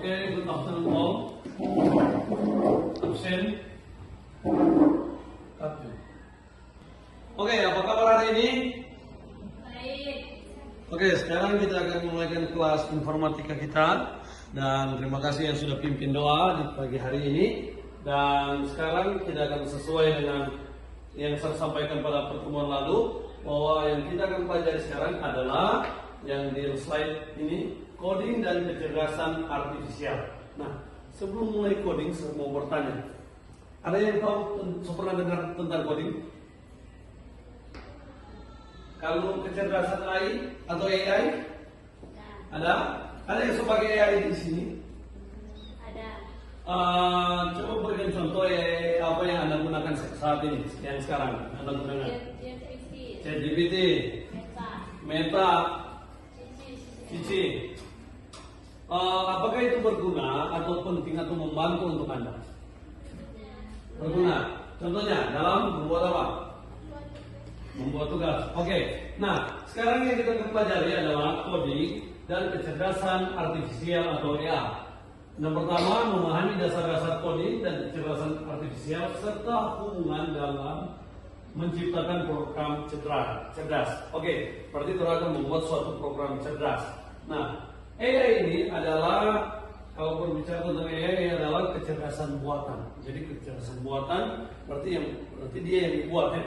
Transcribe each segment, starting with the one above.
Oke, good afternoon all. Absen. Oke, apa kabar hari ini? Baik. Oke, sekarang kita akan memulaikan kelas informatika kita. Dan terima kasih yang sudah pimpin doa di pagi hari ini. Dan sekarang kita akan sesuai dengan yang saya sampaikan pada pertemuan lalu, bahwa yang kita akan pelajari sekarang adalah yang di slide ini, coding dan kecerdasan artifisial. Nah, sebelum mulai coding, saya mau bertanya, ada yang tahu pernah dengar tentang coding? Kalau kecerdasan AI atau AI? Ada? Ada yang sebagai AI di sini? Ada. Coba berikan contoh apa yang Anda gunakan saat ini, yang sekarang Anda gunakan. ChatGPT, Meta, Cici. Apakah itu berguna atau penting atau membantu untuk Anda? Berguna. Contohnya dalam membuat apa? Membuat tugas. Oke. Nah, sekarang yang kita akan pelajari adalah coding dan kecerdasan artifisial atau AI. Yang pertama, memahami dasar-dasar coding dan kecerdasan artifisial serta hubungan dalam menciptakan program cerdas. Oke, berarti kita akan membuat suatu program cerdas. Nah, AI ini adalah, kalau berbicara tentang AI adalah kecerdasan buatan. Jadi kecerdasan buatan berarti dia yang dibuat ya.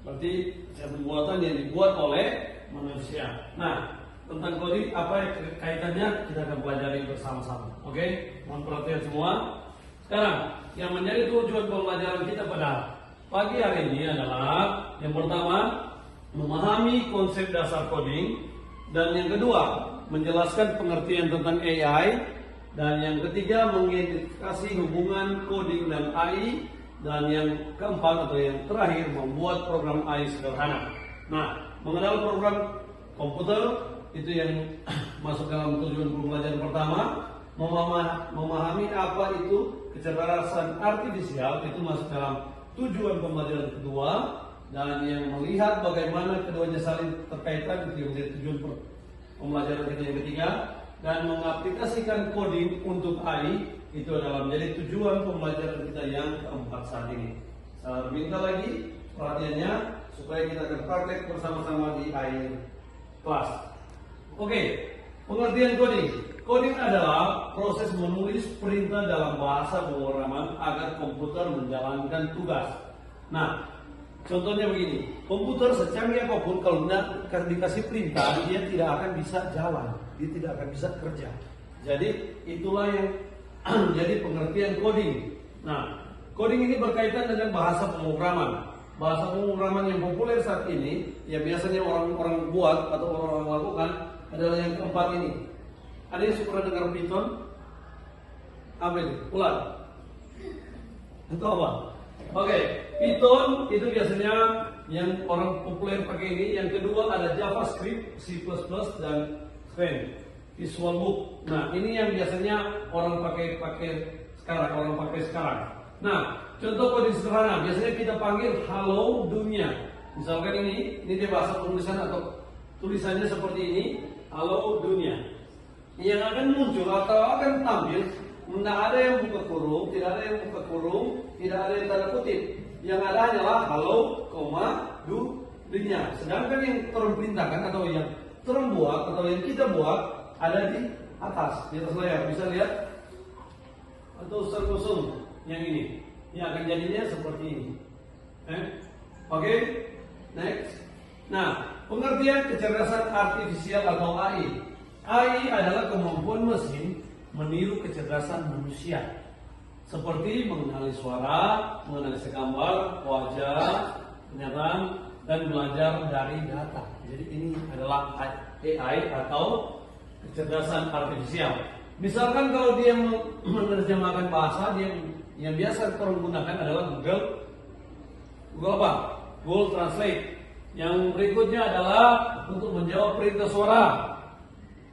Berarti kecerdasan buatan yang dibuat oleh manusia. Nah, tentang coding apa kaitannya kita akan pelajari bersama-sama. Oke, mohon perhatian semua. Sekarang yang menjadi tujuan pembelajaran kita pada pagi hari ini adalah yang pertama memahami konsep dasar coding, dan yang kedua menjelaskan pengertian tentang AI, dan yang ketiga mengidentifikasi hubungan coding dan AI, dan yang keempat atau yang terakhir membuat program AI sederhana. Nah, mengenal program komputer itu yang masuk dalam tujuan pembelajaran pertama. Memahami apa itu kecerdasan artifisial itu masuk dalam tujuan pembelajaran kedua, dan yang melihat bagaimana keduanya saling terkaitan itu yang menjadi tujuan pembelajaran kita yang ketiga, dan mengaplikasikan coding untuk AI itu adalah menjadi tujuan pembelajaran kita yang keempat saat ini. Saya minta lagi perhatiannya supaya kita akan praktek bersama-sama di akhir kelas. Oke, pengertian coding. Coding adalah proses menulis perintah dalam bahasa pemrograman agar komputer menjalankan tugas. Nah, contohnya begini, komputer secanggih apapun kalau dikasih perintah, dia tidak akan bisa jalan, dia tidak akan bisa kerja. Jadi itulah yang jadi pengertian coding. Nah, coding ini berkaitan dengan bahasa pemrograman. Bahasa pemrograman yang populer saat ini, yang biasanya orang-orang buat atau orang-orang lakukan adalah yang keempat ini. Ada yang suka dengar Python? Apa ini? Ulang. Itu apa? Oke, Python itu biasanya yang orang populer pakai ini. Yang kedua ada JavaScript, C++ dan Sven, Visual Book. Nah, ini yang biasanya orang pakai sekarang. Nah, contoh coding sederhana biasanya kita panggil halo dunia. Misalkan ini dia bahasa penulisan atau tulisannya seperti ini, halo dunia. Yang akan muncul atau akan tampil, tidak ada yang buka kurung, tidak ada yang buka kurung, tidak ada yang tanda kutip. Yang ada hanyalah halo, dunia. Sedangkan yang terperintahkan atau yang terbuat atau yang kita buat ada di atas layar. Bisa lihat? Atau serkusum yang ini. Yang akan jadinya seperti ini. Oke, next. Nah, pengertian kecerdasan artifisial atau AI. AI adalah kemampuan mesin meniru kecerdasan manusia, seperti mengenali suara, mengenali gambar, wajah, pernyataan, dan belajar dari data. Jadi ini adalah AI atau kecerdasan artifisial. Misalkan kalau dia menerjemahkan bahasa, dia yang biasa kita gunakan adalah Google apa? Google Translate. Yang berikutnya adalah untuk menjawab perintah suara,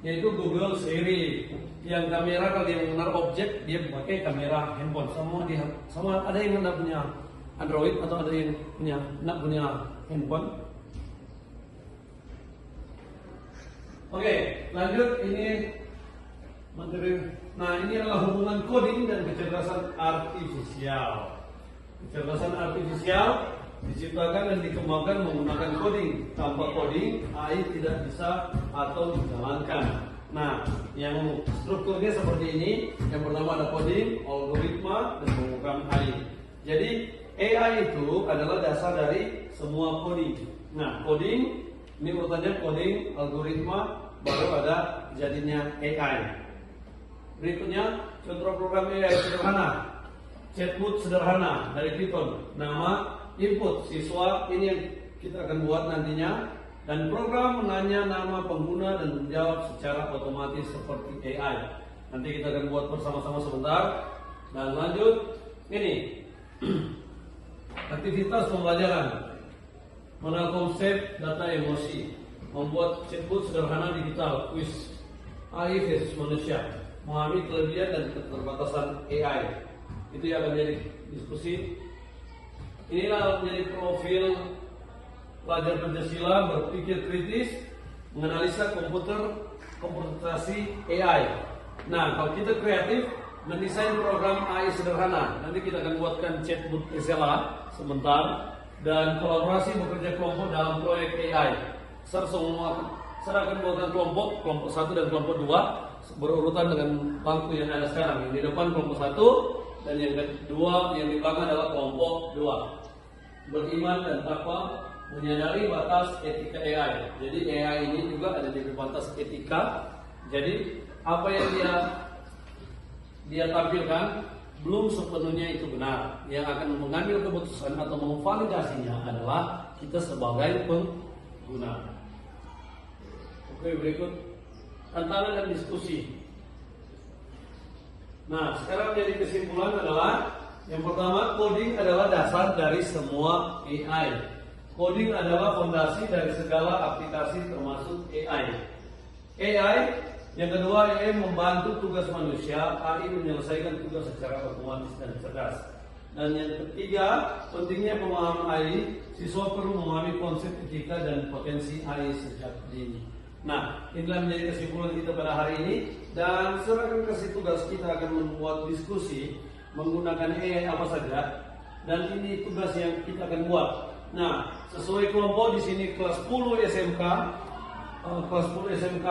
yaitu Google Siri. Yang kamera kalau dia mengenal objek, dia pakai kamera handphone. Sama ada yang tidak punya Android atau ada yang tidak punya handphone. Oke, lanjut ini Nah, ini adalah hubungan coding dan kecerdasan artifisial. Kecerdasan artifisial diciptakan dan dikembangkan menggunakan coding. Tanpa coding, AI tidak bisa atau dijalankan. Nah, yang strukturnya seperti ini. Yang pertama ada coding, algoritma, dan pemrogram AI. Jadi AI itu adalah dasar dari semua coding. Nah, coding ini urutannya coding, algoritma, baru ada jadinya AI. Berikutnya contoh program AI sederhana, chatbot sederhana dari Python. Nama, input siswa, ini yang kita akan buat nantinya. Dan program menanya nama pengguna dan menjawab secara otomatis seperti AI. Nanti kita akan buat bersama-sama sebentar. Dan lanjut, ini aktivitas pembelajaran, mengenal konsep data emosi, membuat chatbot sederhana digital, quiz AI versus manusia, memahami kelebihan dan keterbatasan AI. Itu yang akan jadi diskusi. Inilah menjadi profil pelajar Pancasila, berpikir kritis, menganalisa komputasi AI. Nah, kalau kita kreatif, mendesain program AI sederhana. Nanti kita akan buatkan chatbot Excel sebentar. Dan kolaborasi bekerja kelompok dalam proyek AI. Saya akan buatkan kelompok 1 dan kelompok 2 berurutan dengan bangku yang ada sekarang. Yang di depan kelompok 1 dan yang kedua, yang di belakang adalah kelompok 2. Beriman dan takwa, menyadari batas etika AI. Jadi AI ini juga ada di batas etika. Jadi apa yang dia tampilkan belum sepenuhnya itu benar. Yang akan mengambil keputusan atau memvalidasinya adalah kita sebagai pengguna. Oke, berikut tantangan dan diskusi. Nah, sekarang jadi kesimpulan adalah yang pertama, coding adalah dasar dari semua AI. Coding adalah fondasi dari segala aplikasi termasuk AI. Yang kedua, AI membantu tugas manusia, AI menyelesaikan tugas secara otomatis dan cerdas. Dan yang ketiga, pentingnya pemahaman AI, siswa perlu memahami konsep etika dan potensi AI sejak dini. Nah, inilah menjadi kesimpulan kita pada hari ini. Dan serahkan kasih tugas, kita akan membuat diskusi menggunakan AI apa saja. Dan ini tugas yang kita akan buat. Nah, sesuai kelompok di sini kelas 10 SMK, kelas 10 SMK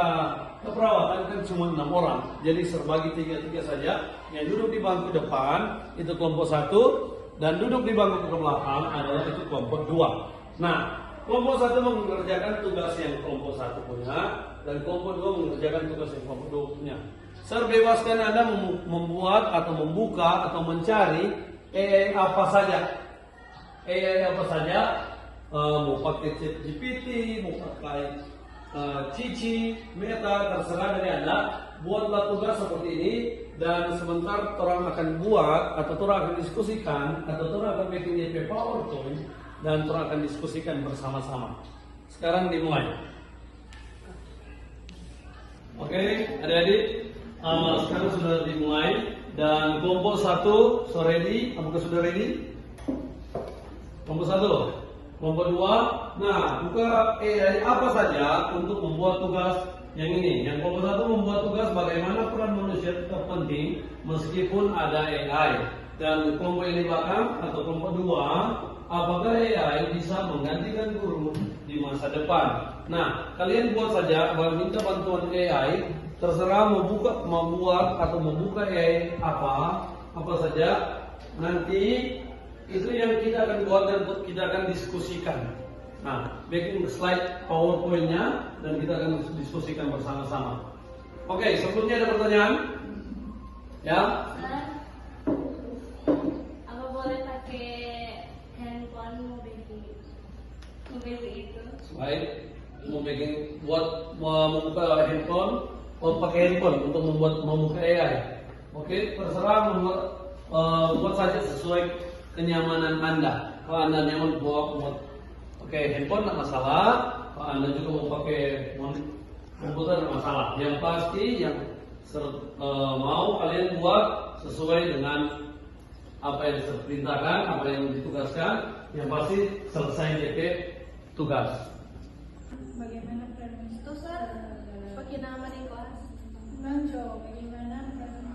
keperawatan kan cuma 6 orang, jadi serbagi 3-3 saja. Yang duduk di bangku depan itu kelompok 1, dan duduk di bangku ke belakang adalah itu kelompok 2. Nah, kelompok 1 mengerjakan tugas yang kelompok 1 punya, dan kelompok 2 mengerjakan tugas yang kelompok 2 punya. Saya bebaskan Anda membuat atau membuka atau mencari AI apa saja. AI apa saja, mau pakai ChatGPT, mau pakai Cici, Meta, terserah dari Anda. Buatlah tugas seperti ini, dan sebentar orang akan buat atau orang akan diskusikan atau orang akan bikin DP PowerPoint dan orang akan diskusikan bersama-sama. Sekarang dimulai. Oke, adik-adik, sekarang sudah dimulai dan kelompok 1 so ready. Apakah sudah ready? Kelompok 1. Kelompok 2, nah buka AI apa saja untuk membuat tugas yang ini. Yang kelompok 1 membuat tugas bagaimana peran manusia tetap penting meskipun ada AI. Dan kelompok yang di belakang atau kelompok 2, apakah AI bisa menggantikan guru di masa depan. Nah, kalian buat saja, minta bantuan AI, terserah membuat atau membuka AI apa saja. Nanti itu yang kita akan buat dan kita akan diskusikan. Nah, bikin slide PowerPoint-nya dan kita akan diskusikan bersama-sama. Oke, sebelumnya ada pertanyaan? Ya? Apa boleh pakai handphone mau itu? Baik, membuka handphone, pakai handphone untuk membuka AI. Oke, terserah buat saja sesuai kenyamanan Anda. Kalau Anda nyaman buat pakai handphone tidak masalah. Kalau Anda juga mau pakai komputer tidak masalah. Yang pasti yang mau kalian buat sesuai dengan apa yang diperintahkan, apa yang ditugaskan. Yang pasti selesai DP tugas. Bagaimana peran Ustaz pakai nama di kelas? Nonco, bagaimana peran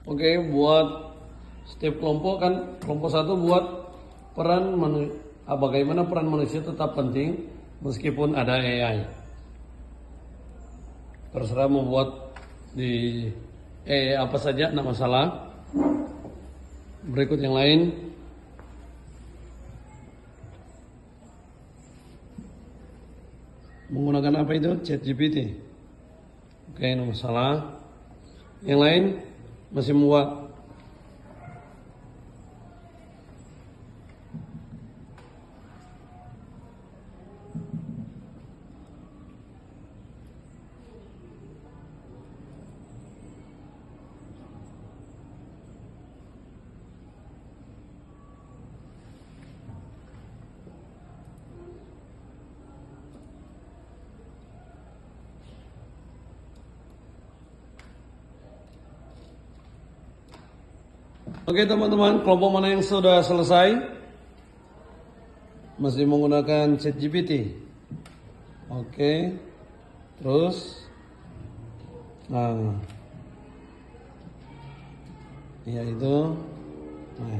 Oke, buat setiap kelompok kan, kelompok satu buat bagaimana peran manusia tetap penting meskipun ada AI. Terserah membuat di AI apa saja, tidak masalah. Berikut yang lain. Menggunakan apa itu? ChatGPT. Oke, tidak masalah. Yang lain masih membuat Oke teman-teman, kelompok mana yang sudah selesai? Masih menggunakan ChatGPT. Oke. Terus ya itu.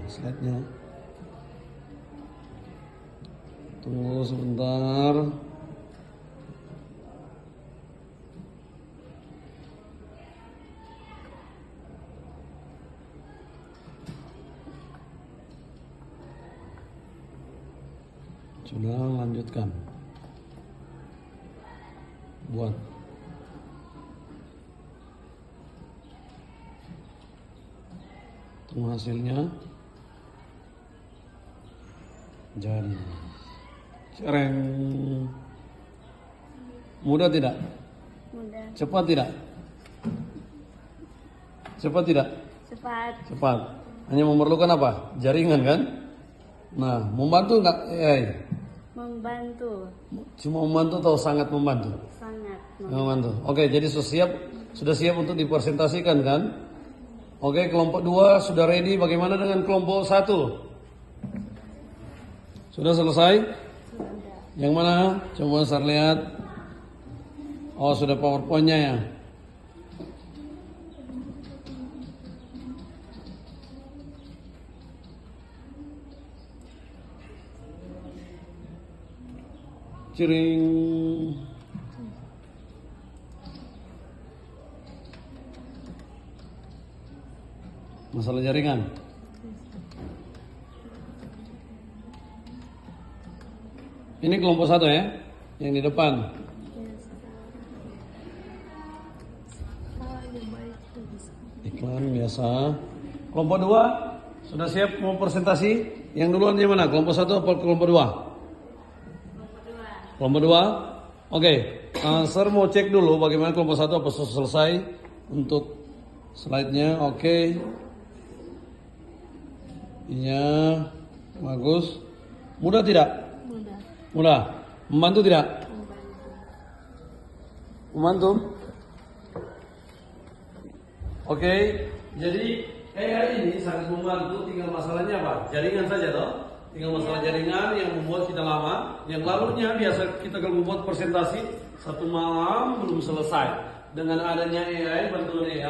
Slide-nya. Tunggu sebentar. Sudah, lanjutkan. Buat. Tunggu hasilnya. Jadi. Cereng. Mudah tidak? Mudah. Cepat tidak? Cepat tidak? Cepat. Cepat. Hanya memerlukan apa? Jaringan kan? Nah, membantu nggak AI? Membantu. Cuma membantu atau sangat membantu? Sangat Membantu. Oke, jadi sudah siap untuk dipresentasikan kan? Oke, kelompok 2 sudah ready. Bagaimana dengan kelompok 1? Sudah selesai? Yang mana? Coba saya lihat. Oh, sudah PowerPoint-nya ya. Ciring. Masalah jaringan. Ini kelompok 1 ya, yang di depan. Iklan biasa. Kelompok 2 sudah siap mau presentasi? Yang duluan di mana? Kelompok 1 atau kelompok 2? Kelompok 2? Oke, Sir mau cek dulu bagaimana kelompok 1 apa sudah selesai untuk slide-nya. Oke. Iya, bagus. Mudah tidak? Mudah. Mudah. Membantu tidak? Membantu. Oke, jadi AI ini sangat membantu. Tinggal masalahnya apa? Jaringan saja toh. Tinggal masalah jaringan yang membuat kita lama. Yang lalunya biasa kita kalau membuat presentasi 1 malam belum selesai. Dengan adanya AI, bantuan AI